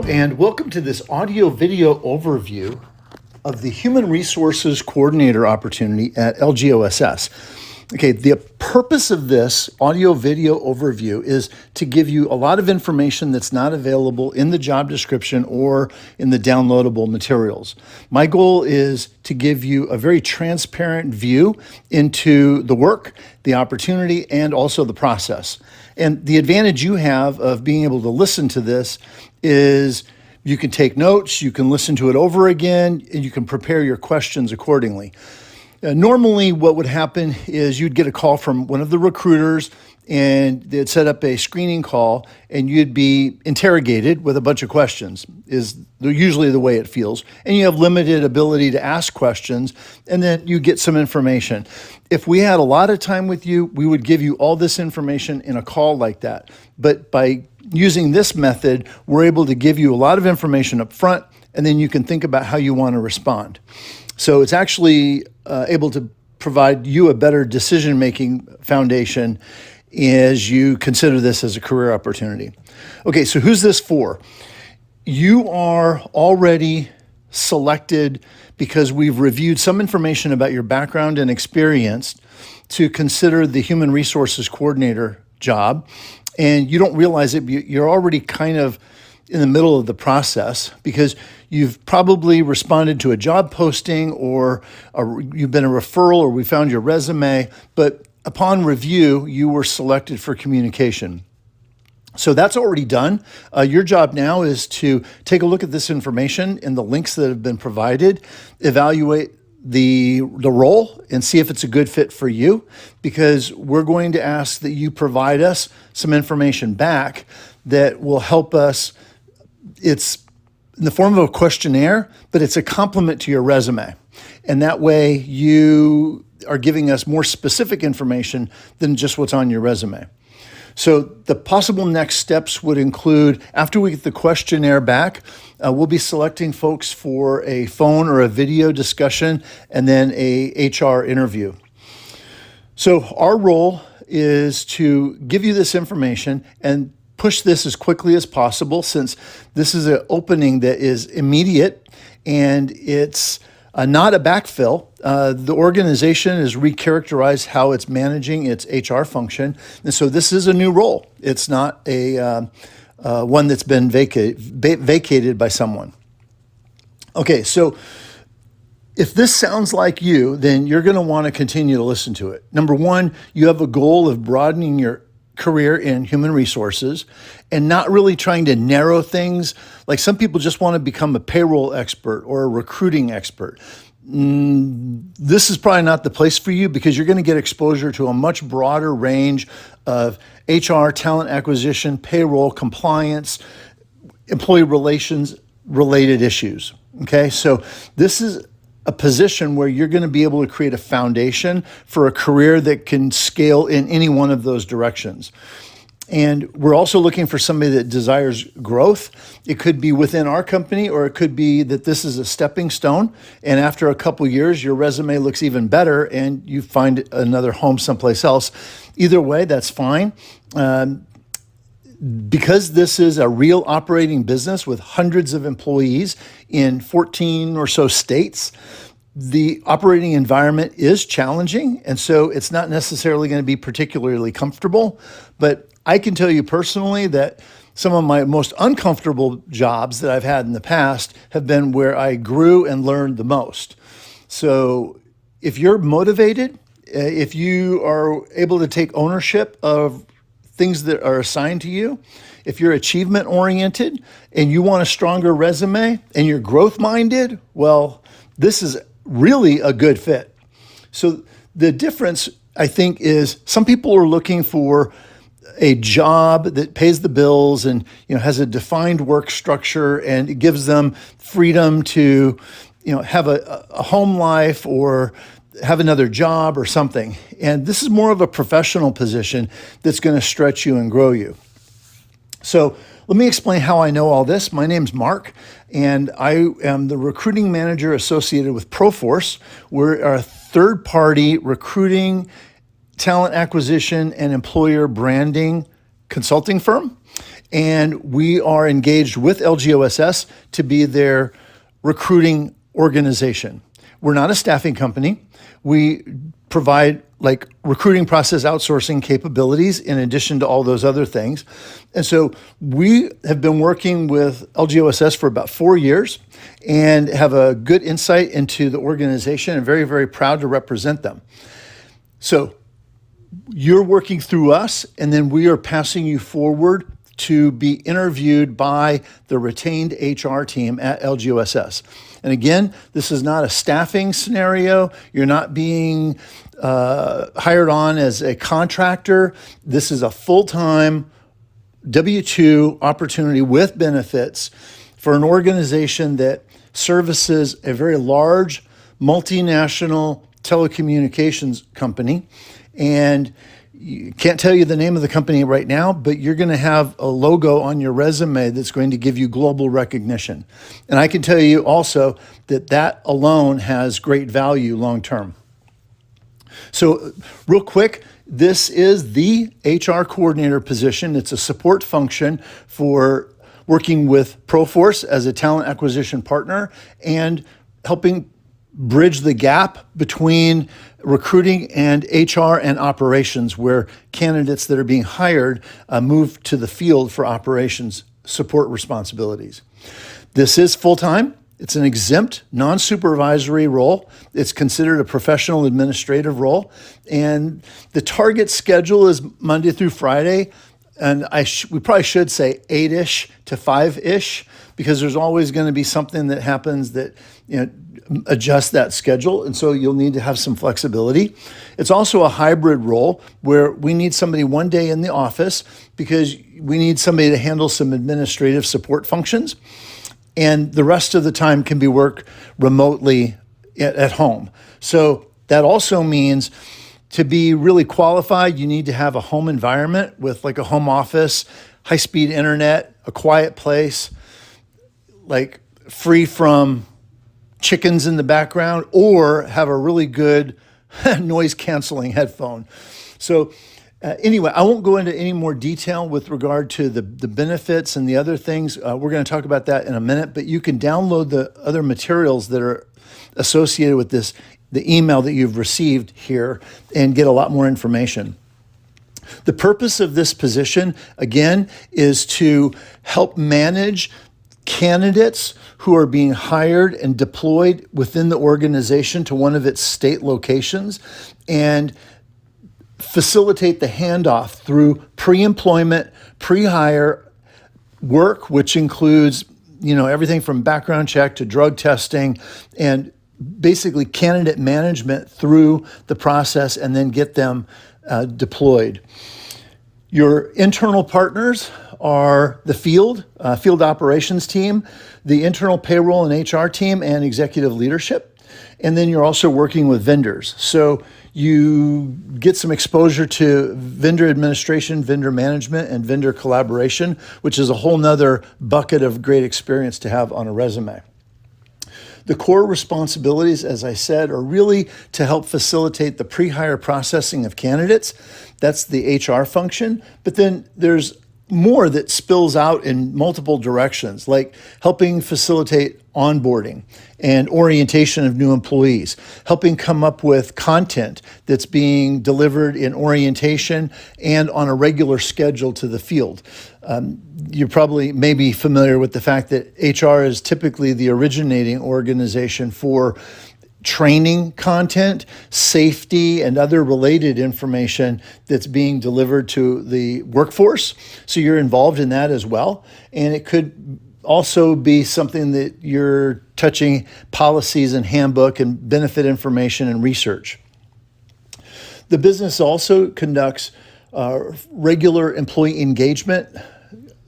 and welcome to this audio-video overview of the Human Resources Coordinator opportunity at LG-OSS. Okay, the purpose of this audio-video overview is to give you a lot of information that's not available in the job description or in the downloadable materials. My goal is to give you a very transparent view into the work, the opportunity, and also the process. And the advantage you have of being able to listen to this is you can take notes, you can listen to it over again, and you can prepare your questions accordingly. Normally, what would happen is you'd get a call from one of the recruiters and they'd set up a screening call and you'd be interrogated with a bunch of questions, is usually the way it feels. And you have limited ability to ask questions, and then you get some information. If we had a lot of time with you, we would give you all this information in a call like that. But by using this method, we're able to give you a lot of information up front, and then you can think about how you want to respond. So it's actually able to provide you a better decision-making foundation as you consider this as a career opportunity. Okay, so who's this for? You are already selected because we've reviewed some information about your background and experience to consider the Human Resources Coordinator job. And you don't realize it, but you're already kind of in the middle of the process because you've probably responded to a job posting or you've been a referral or we found your resume, but upon review, you were selected for communication. So that's already done. Your job now is to take a look at this information and the links that have been provided, evaluate the role and see if it's a good fit for you, because we're going to ask that you provide us some information back that will help us. It's in the form of a questionnaire, but it's a complement to your resume. And that way you are giving us more specific information than just what's on your resume. So the possible next steps would include, after we get the questionnaire back, we'll be selecting folks for a phone or a video discussion and then a HR interview. So our role is to give you this information and push this as quickly as possible, since this is an opening that is immediate and it's not a backfill. The organization has recharacterized how it's managing its HR function. And so this is a new role. It's not a one that's been vacated by someone. Okay, so if this sounds like you, then you're going to want to continue to listen to it. Number one, you have a goal of broadening your career in human resources and not really trying to narrow things. Like some people just want to become a payroll expert or a recruiting expert. This is probably not the place for you, because you're going to get exposure to a much broader range of HR, talent acquisition, payroll, compliance, employee relations related issues. Okay, so this is a position where you're going to be able to create a foundation for a career that can scale in any one of those directions. And we're also looking for somebody that desires growth. It could be within our company, or it could be that this is a stepping stone. And after a couple years, your resume looks even better and you find another home someplace else. Either way, that's fine. Because this is a real operating business with hundreds of employees in 14 or so states, the operating environment is challenging. And so it's not necessarily going to be particularly comfortable. But I can tell you personally that some of my most uncomfortable jobs that I've had in the past have been where I grew and learned the most. So if you're motivated, if you are able to take ownership of things that are assigned to you, if you're achievement oriented and you want a stronger resume and you're growth minded, well, this is really a good fit. So the difference, I think, is some people are looking for a job that pays the bills and has a defined work structure and it gives them freedom to have a home life or have another job or something. And this is more of a professional position that's going to stretch you and grow you. So let me explain how I know all this. My name's Mark, and I am the recruiting manager associated with Proforce. We're a third-party recruiting, talent acquisition, and employer branding consulting firm. And we are engaged with LG-OSS to be their recruiting organization. We're not a staffing company. We provide like recruiting process outsourcing capabilities in addition to all those other things. And so we have been working with LG-OSS for about 4 years and have a good insight into the organization and very, very proud to represent them. So you're working through us, and then we are passing you forward to be interviewed by the retained HR team at LG-OSS. And again, this is not a staffing scenario. You're not being hired on as a contractor. This is a full-time W-2 opportunity with benefits for an organization that services a very large multinational telecommunications company. And can't tell you the name of the company right now, but you're going to have a logo on your resume that's going to give you global recognition. And I can tell you also that that alone has great value long term. So real quick, this is the HR coordinator position. It's a support function for working with Proforce as a talent acquisition partner and helping bridge the gap between recruiting and HR and operations, where candidates that are being hired move to the field for operations support responsibilities. This is full-time. It's an exempt, non-supervisory role. It's considered a professional administrative role. And the target schedule is Monday through Friday. And we probably should say 8-ish to 5-ish, because there's always going to be something that happens that, adjust that schedule. And so you'll need to have some flexibility. It's also a hybrid role where we need somebody one day in the office because we need somebody to handle some administrative support functions. And the rest of the time can be worked remotely at home. So that also means to be really qualified, you need to have a home environment with like a home office, high-speed internet, a quiet place, like free from chickens in the background, or have a really good noise-canceling headphone. So anyway, I won't go into any more detail with regard to the benefits and the other things. We're going to talk about that in a minute, but you can download the other materials that are associated with this, the email that you've received here, and get a lot more information. The purpose of this position, again, is to help manage candidates who are being hired and deployed within the organization to one of its state locations and facilitate the handoff through pre-employment, pre-hire work, which includes, everything from background check to drug testing and basically candidate management through the process, and then get them deployed. Your internal partners are the field operations team, the internal payroll and HR team, and executive leadership. And then you're also working with vendors. So you get some exposure to vendor administration, vendor management, and vendor collaboration, which is a whole nother bucket of great experience to have on a resume. The core responsibilities, as I said, are really to help facilitate the pre-hire processing of candidates. That's the HR function. But then there's more that spills out in multiple directions, like helping facilitate onboarding and orientation of new employees, helping come up with content that's being delivered in orientation and on a regular schedule to the field. You probably may be familiar with the fact that HR is typically the originating organization for training content, safety, and other related information that's being delivered to the workforce. So you're involved in that as well. And it could also be something that you're touching policies and handbook and benefit information and research. The business also conducts regular employee engagement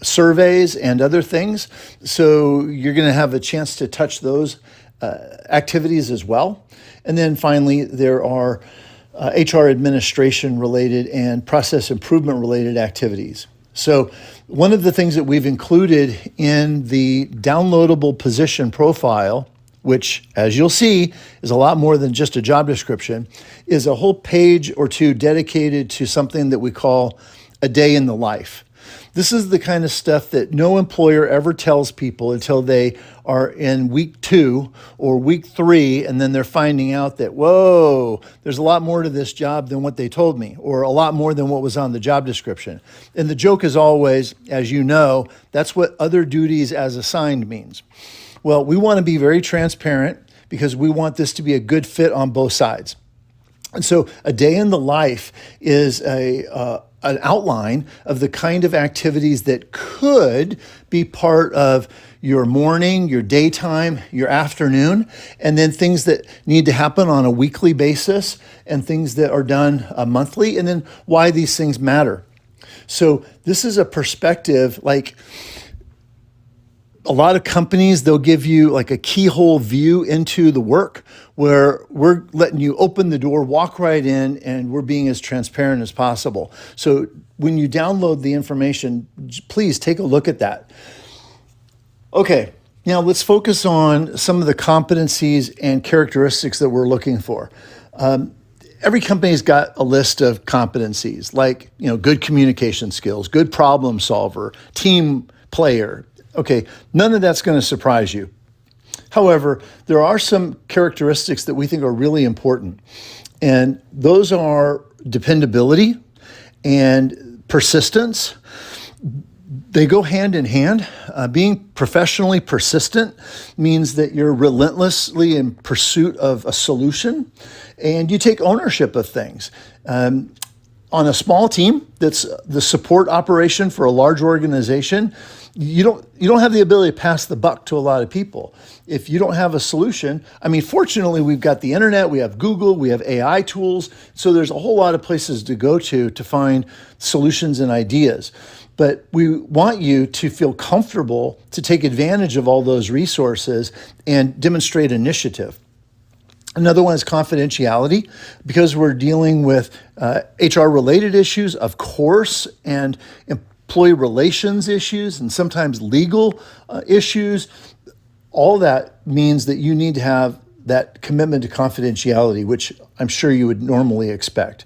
surveys and other things. So you're going to have a chance to touch those activities as well. And then finally, there are HR administration related and process improvement related activities. So one of the things that we've included in the downloadable position profile, which, as you'll see, is a lot more than just a job description, is a whole page or two dedicated to something that we call a day in the life. This is the kind of stuff that no employer ever tells people until they are in week 2 or week 3, and then they're finding out that, whoa, there's a lot more to this job than what they told me, or a lot more than what was on the job description. And the joke is always, as you know, that's what other duties as assigned means. Well, we want to be very transparent because we want this to be a good fit on both sides. And so a day in the life is an outline of the kind of activities that could be part of your morning, your daytime, your afternoon, and then things that need to happen on a weekly basis and things that are done monthly, and then why these things matter. So this is a perspective, like a lot of companies, they'll give you like a keyhole view into the work where we're letting you open the door, walk right in, and we're being as transparent as possible. So when you download the information, please take a look at that. Okay, now let's focus on some of the competencies and characteristics that we're looking for. Every company's got a list of competencies like, good communication skills, good problem solver, team player. Okay, none of that's going to surprise you. However, there are some characteristics that we think are really important, and those are dependability and persistence. They go hand in hand. Being professionally persistent means that you're relentlessly in pursuit of a solution, and you take ownership of things. On a small team that's the support operation for a large organization, you don't have the ability to pass the buck to a lot of people. If you don't have a solution, fortunately, we've got the internet, we have Google, we have AI tools, so there's a whole lot of places to go to find solutions and ideas. But we want you to feel comfortable to take advantage of all those resources and demonstrate initiative. Another one is confidentiality, because we're dealing with HR-related issues, of course, and employee relations issues, and sometimes legal issues. All that means that you need to have that commitment to confidentiality, which I'm sure you would normally expect.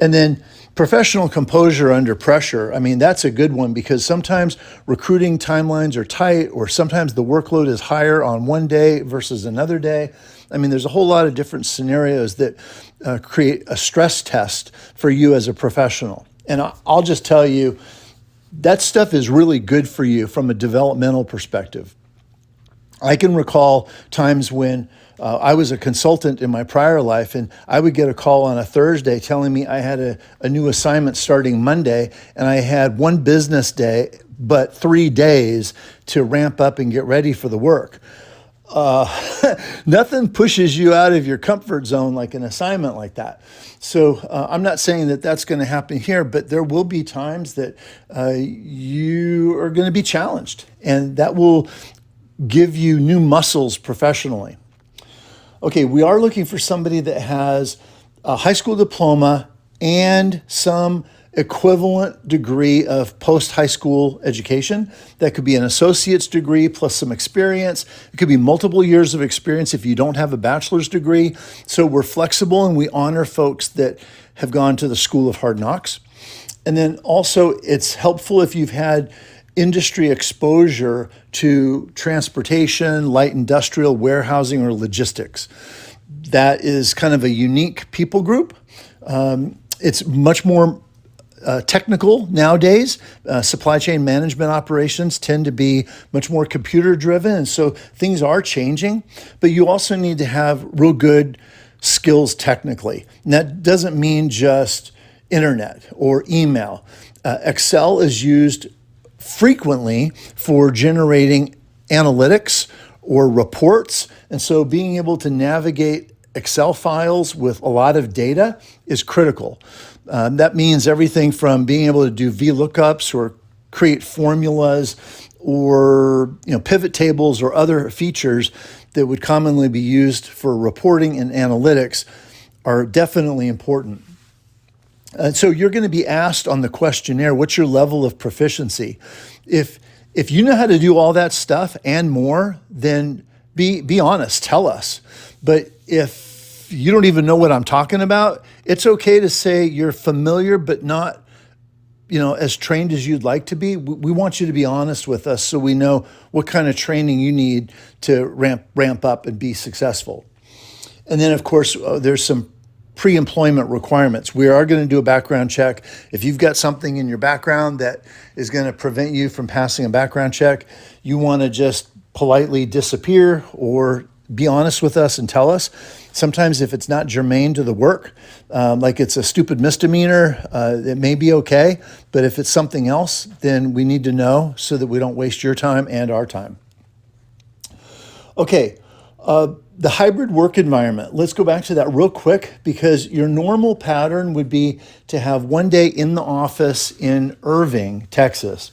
And then professional composure under pressure. That's a good one, because sometimes recruiting timelines are tight, or sometimes the workload is higher on one day versus another day. There's a whole lot of different scenarios that create a stress test for you as a professional. And I'll just tell you, that stuff is really good for you from a developmental perspective. I can recall times when I was a consultant in my prior life, and I would get a call on a Thursday telling me I had a new assignment starting Monday, and I had one business day, but 3 days to ramp up and get ready for the work. Nothing pushes you out of your comfort zone like an assignment like that. So I'm not saying that that's going to happen here, but there will be times that you are going to be challenged, and that will give you new muscles professionally. Okay, we are looking for somebody that has a high school diploma and some equivalent degree of post-high school education. That could be an associate's degree plus some experience. It could be multiple years of experience if you don't have a bachelor's degree. So we're flexible, and we honor folks that have gone to the School of Hard Knocks. And then also, it's helpful if you've had industry exposure to transportation, light industrial, warehousing, or logistics. That is kind of a unique people group. It's much more technical nowadays. Supply chain management operations tend to be much more computer driven, and so things are changing, but you also need to have real good skills technically. And that doesn't mean just internet or email. Excel is used frequently for generating analytics or reports, and so being able to navigate Excel files with a lot of data is critical. That means everything from being able to do VLOOKUPs or create formulas or pivot tables or other features that would commonly be used for reporting and analytics are definitely important. So you're going to be asked on the questionnaire, what's your level of proficiency? If you know how to do all that stuff and more, then be honest, tell us. But if you don't even know what I'm talking about, it's okay to say you're familiar but not as trained as you'd like to be. We want you to be honest with us so we know what kind of training you need to ramp up and be successful. And then, of course, there's some pre-employment requirements. We are going to do a background check. If you've got something in your background that is going to prevent you from passing a background check, you want to just politely disappear or be honest with us and tell us. Sometimes if it's not germane to the work, like it's a stupid misdemeanor, it may be okay. But if it's something else, then we need to know so that we don't waste your time and our time. Okay, the hybrid work environment. Let's go back to that real quick, because your normal pattern would be to have one day in the office in Irving, Texas.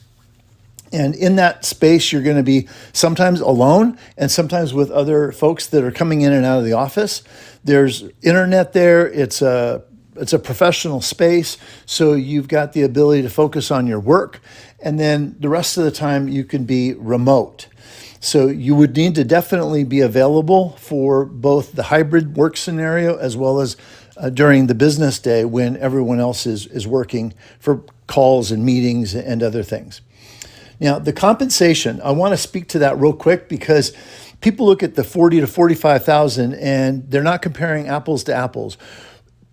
And in that space, you're going to be sometimes alone and sometimes with other folks that are coming in and out of the office. There's internet there. It's a professional space, so you've got the ability to focus on your work. And then the rest of the time, you can be remote. So you would need to definitely be available for both the hybrid work scenario as well as during the business day when everyone else is working for calls and meetings and other things. Now, the compensation, I want to speak to that real quick, because people look at the 40 to 45,000 and they're not comparing apples to apples.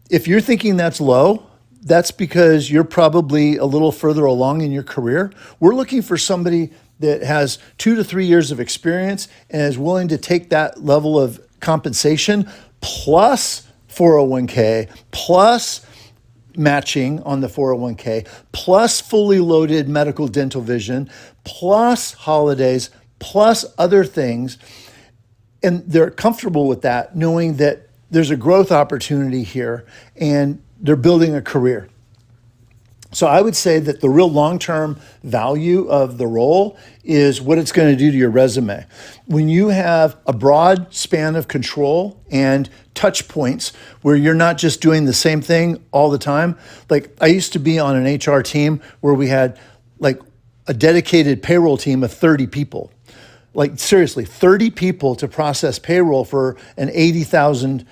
If you're thinking that's low, that's because you're probably a little further along in your career. We're looking for somebody that has 2 to 3 years of experience and is willing to take that level of compensation plus 401k, plus matching on the 401k, plus fully loaded medical, dental, vision, plus holidays, plus other things. And they're comfortable with that, knowing that there's a growth opportunity here and they're building a career. So I would say that the real long-term value of the role is what it's going to do to your resume. When you have a broad span of control and touch points where you're not just doing the same thing all the time. Like, I used to be on an HR team where we had like a dedicated payroll team of 30 people. Like, seriously, 30 people to process payroll for an 80,000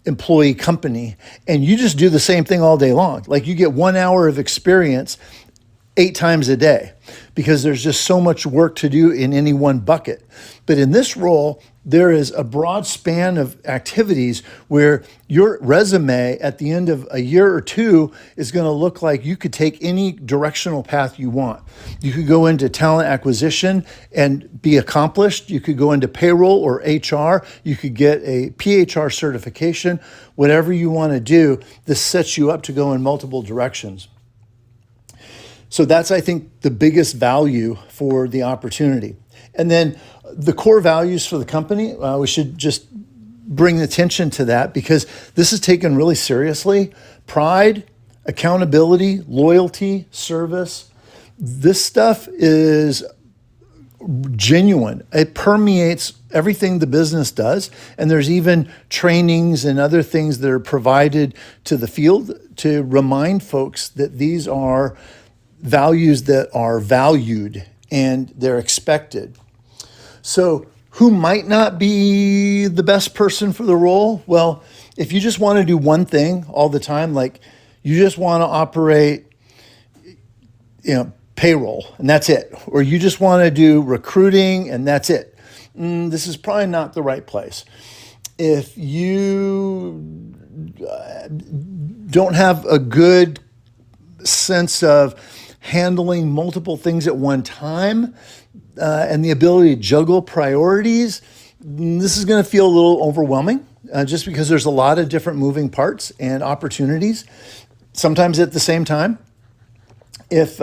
employee company, and you just do the same thing all day long. Like, you get 1 hour of experience 8 times a day because there's just so much work to do in any one bucket. But in this role, there is a broad span of activities where your resume at the end of a year or two is going to look like you could take any directional path you want. You could go into talent acquisition and be accomplished. You could go into payroll or HR. You could get a PHR certification. Whatever you want to do, this sets you up to go in multiple directions. So that's, I think, the biggest value for the opportunity. And then the core values for the company, we should just bring attention to that, because this is taken really seriously. Pride, accountability, loyalty, service. This stuff is genuine. It permeates everything the business does. And there's even trainings and other things that are provided to the field to remind folks that these are values that are valued and they're expected. So who might not be the best person for the role? Well, if you just want to do one thing all the time, like you just want to operate, payroll and that's it, or you just want to do recruiting and that's it, this is probably not the right place. If you don't have a good sense of handling multiple things at one time, and the ability to juggle priorities, this is going to feel a little overwhelming, just because there's a lot of different moving parts and opportunities, sometimes at the same time. If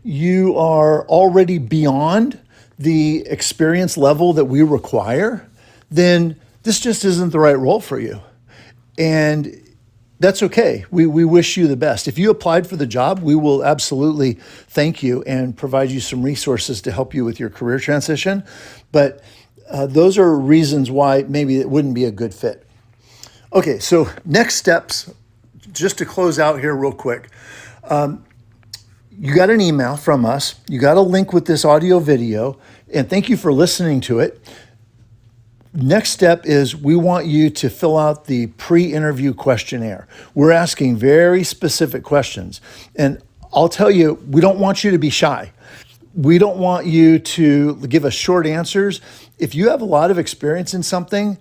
you are already beyond the experience level that we require, then this just isn't the right role for you. And that's okay. We wish you the best. If you applied for the job, we will absolutely thank you and provide you some resources to help you with your career transition. But those are reasons why maybe it wouldn't be a good fit. Okay, so next steps, just to close out here real quick. You got an email from us. You got a link with this audio video, and thank you for listening to it. Next step is we want you to fill out the pre-interview questionnaire. We're asking very specific questions. And I'll tell you, we don't want you to be shy. We don't want you to give us short answers. If you have a lot of experience in something,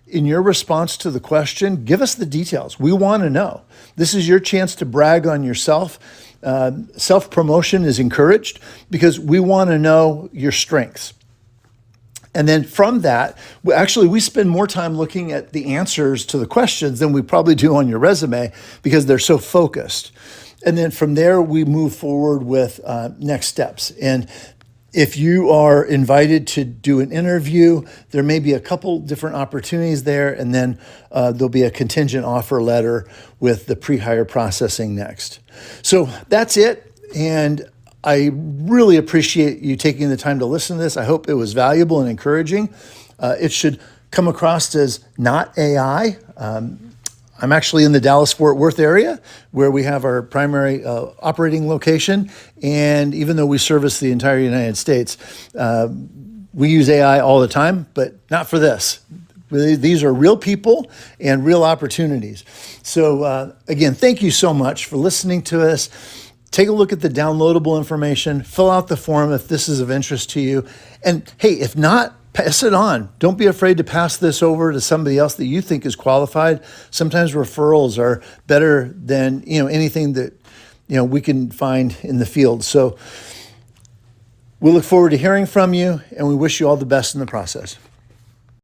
in your response to the question, give us the details. We want to know. This is your chance to brag on yourself. Self-promotion is encouraged because we want to know your strengths. And then from that, we spend more time looking at the answers to the questions than we probably do on your resume because they're so focused. And then from there, we move forward with next steps. And if you are invited to do an interview, there may be a couple different opportunities there, and then there'll be a contingent offer letter with the pre-hire processing next. So that's it. And I really appreciate you taking the time to listen to this. I hope it was valuable and encouraging. It should come across as not AI. I'm actually in the Dallas-Fort Worth area where we have our primary operating location. And even though we service the entire United States, we use AI all the time, but not for this. These are real people and real opportunities. So again, thank you so much for listening to us. Take a look at the downloadable information, fill out the form if this is of interest to you. And hey, if not, pass it on. Don't be afraid to pass this over to somebody else that you think is qualified. Sometimes referrals are better than anything that we can find in the field. So we look forward to hearing from you, and we wish you all the best in the process.